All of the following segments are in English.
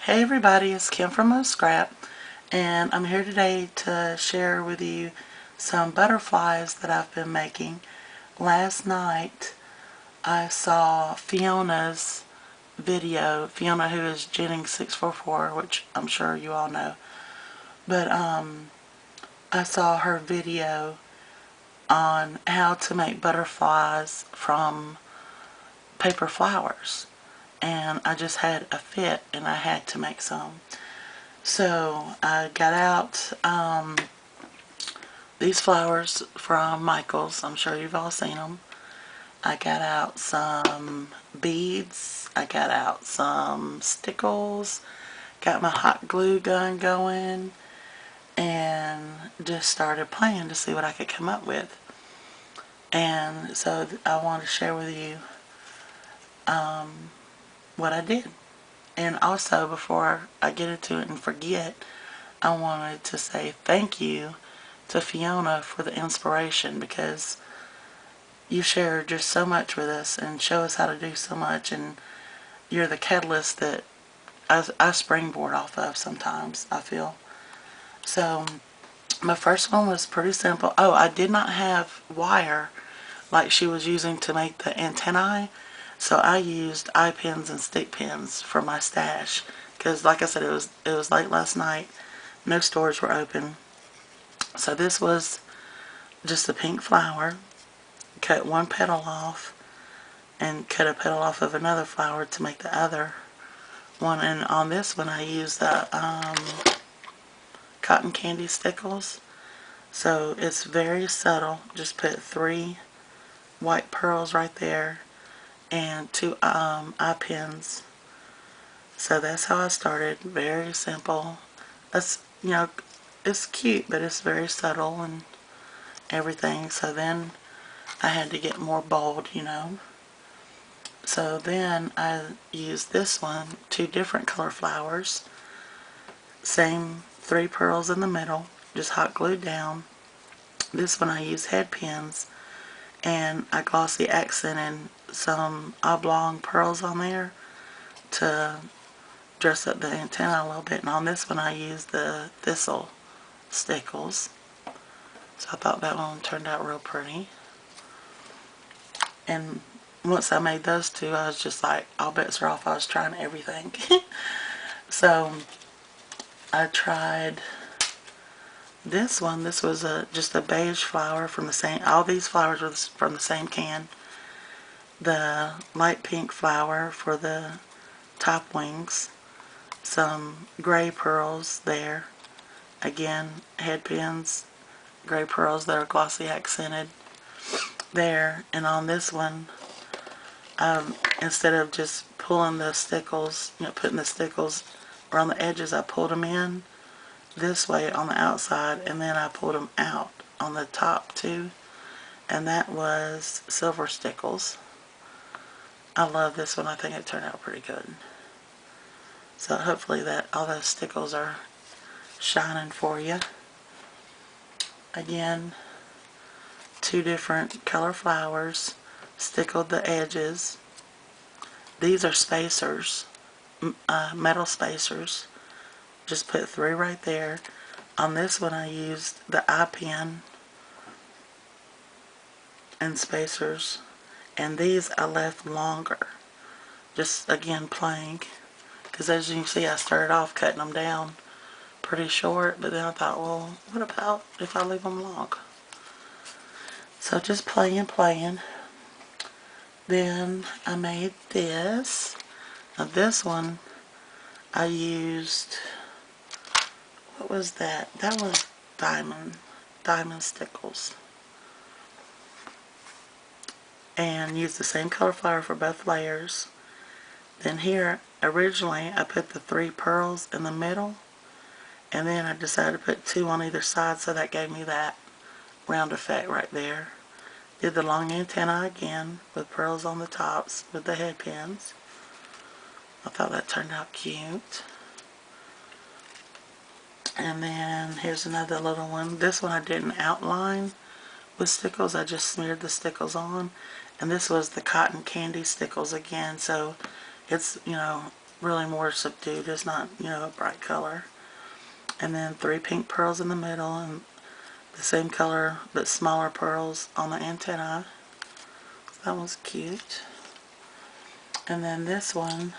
Hey everybody, it's Kim from Mo Scrap, and I'm here today to share with you some butterflies that I've been making. Last night I saw Fiona's video, Fiona who is Jennings644, which I'm sure you all know, but I saw her video on how to make butterflies from paper flowers, and I just had a fit and I had to make some. So I got out these flowers from Michael's. I'm sure you've all seen them. I got out some beads. I got out some stickles. Got my hot glue gun going. And just started playing to see what I could come up with. And so I want to share with you what I did. And also, before I get into it and forget, I wanted to say thank you to Fiona for the inspiration, because you share just so much with us and show us how to do so much, and you're the catalyst that I springboard off of sometimes, I feel. So my first one was pretty simple. Oh, I did not have wire like she was using to make the antennae, so I used eye pins and stick pins for my stash, because like I said, it was late last night. No stores were open. So this was just a pink flower. Cut one petal off and cut a petal off of another flower to make the other one. And on this one I used the cotton candy stickles. So it's very subtle. Just put 3 white pearls right there and 2 eye pins. So that's how I started. Very simple. That's, you know, it's cute, but it's very subtle and everything. So then I had to get more bold, you know. So then I used this one, 2 different color flowers. Same 3 pearls in the middle, just hot glued down. This one I used head pins, and I glossy accented some oblong pearls on there to dress up the antenna a little bit. And on this one I used the thistle stickles. So I thought that one turned out real pretty. And once I made those 2, I was just like, all bets are off. I was trying everything. So I tried this one. This was just a beige flower from the same, all these flowers were from the same can. The light pink flower for the top wings. Some gray pearls there. Again, head pins, gray pearls that are glossy accented there. And on this one, instead of just pulling the stickles, putting the stickles around the edges, I pulled them in this way on the outside, and then I pulled them out on the top too, and that was silver stickles. I love this one. I think it turned out pretty good. So hopefully that all those stickles are shining for you. Again, 2 different color flowers, stickled the edges. These are spacers, metal spacers. Just put 3 right there. On this one I used the eye pin and spacers, and these I left longer, just again playing, because as you can see I started off cutting them down pretty short, but then I thought, well, what about if I leave them long? So just playing. Then I made this. Now this one I used, what was that? That was diamond stickles. And used the same color flower for both layers. Then here, originally I put the 3 pearls in the middle, and then I decided to put 2 on either side, so that gave me that round effect right there. Did the long antenna again with pearls on the tops with the head pins. I thought that turned out cute. And then here's another little one. This one I didn't outline with stickles. I just smeared the stickles on. And this was the cotton candy stickles again. So it's, really more subdued. It's not, you know, a bright color. And then 3 pink pearls in the middle, and the same color but smaller pearls on the antennae. That one's cute. And then this one,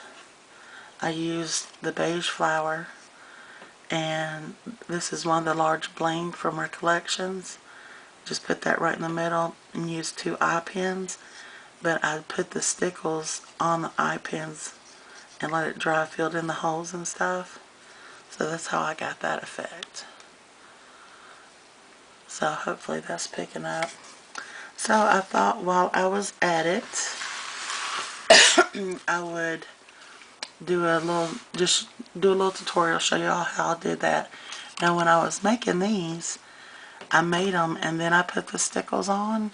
I used the beige flower, and this is one of the large bling from Recollections. Just put that right in the middle and use 2 eye pins, but I put the stickles on the eye pins and let it dry, filled in the holes and stuff. So that's how I got that effect. So hopefully that's picking up. So I thought while I was at it, I would do a little tutorial, show you all how I did that. Now when I was making these, I made them and then I put the stickles on,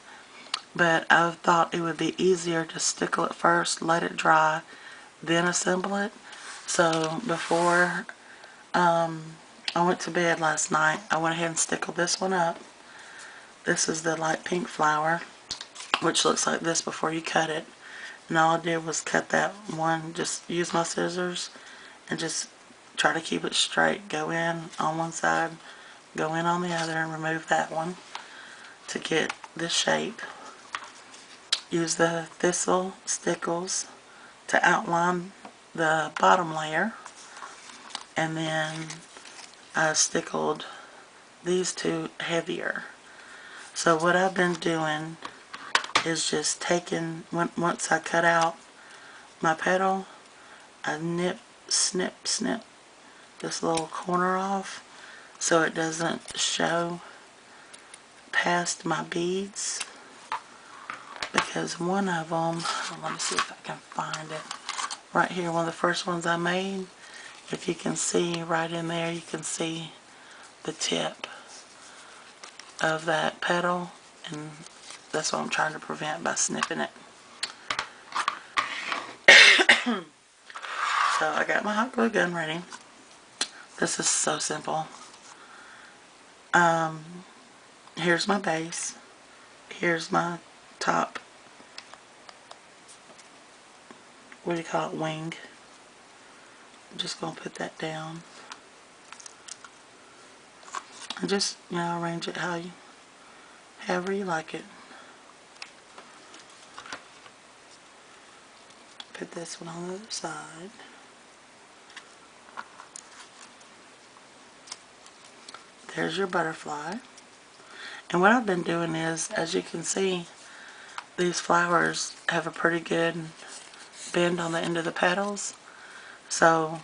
but I thought it would be easier to stickle it first, let it dry, then assemble it. So before I went to bed last night, I went ahead and stickled this one up. This is the light pink flower, which looks like this before you cut it. And all I did was cut that one, just use my scissors and just try to keep it straight. Go in on one side, go in on the other, and remove that one to get this shape. Use the thistle stickles to outline the bottom layer, and then I stickled these 2 heavier. So what I've been doing is just taking, once I cut out my petal, I snip this little corner off so it doesn't show past my beads, because one of them, let me see if I can find it, right here, one of the first ones I made, if you can see right in there, you can see the tip of that petal, and that's what I'm trying to prevent by snipping it. So I got my hot glue gun ready. This is so simple. Here's my base. Here's my top, what do you call it, wing. I'm just going to put that down. And just, you know, arrange it however you like it. Put this one on the other side. There's your butterfly. And what I've been doing is, as you can see, these flowers have a pretty good bend on the end of the petals. So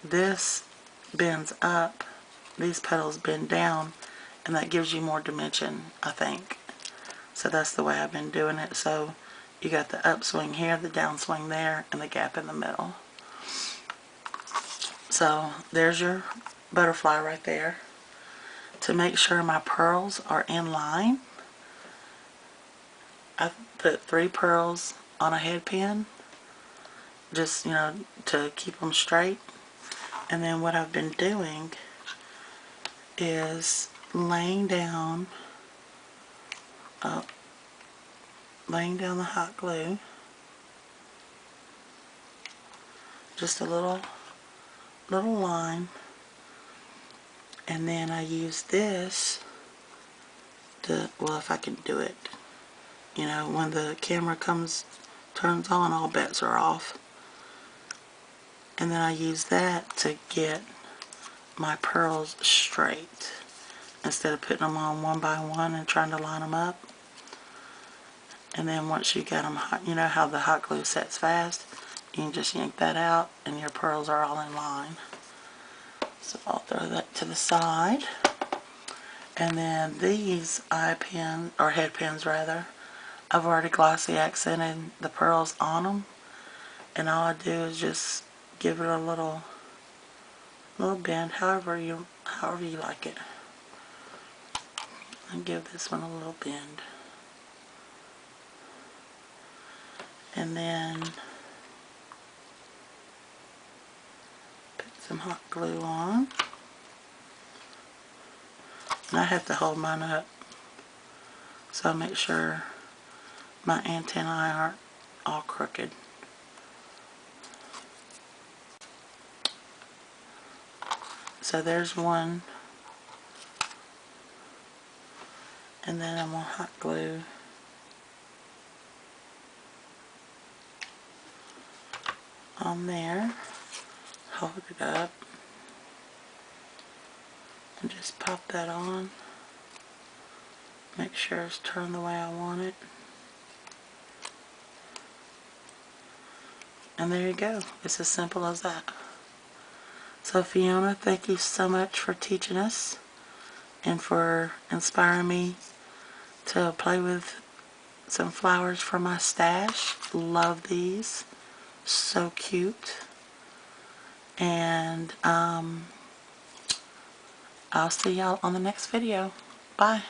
this bends up, these petals bend down, and that gives you more dimension, I think. So that's the way I've been doing it. So you got the upswing here, the downswing there, and the gap in the middle. So there's your butterfly right there. To make sure my pearls are in line, I put 3 pearls on a head pin, just, you know, to keep them straight. And then what I've been doing is laying down the hot glue, just a little line, and then I use this to, well, if I can do it, you know, when the camera turns on, all bets are off. And then I use that to get my pearls straight, instead of putting them on one by one and trying to line them up. And then once you got them hot, you know how the hot glue sets fast, you can just yank that out and your pearls are all in line. So I'll throw that to the side. And then these eye pins, or head pins rather, I've already glossy accented the pearls on them, and all I do is just give it a little bend, however you like it. And give this one a little bend. And then put some hot glue on. And I have to hold mine up so I make sure my antennae aren't all crooked. so there's one. And then I'm going to hot glue on there. Hold it up. And just pop that on. Make sure it's turned the way I want it. And there you go. It's as simple as that. So Fiona, thank you so much for teaching us and for inspiring me to play with some flowers from my stash. Love these. So cute. And I'll see y'all on the next video. Bye.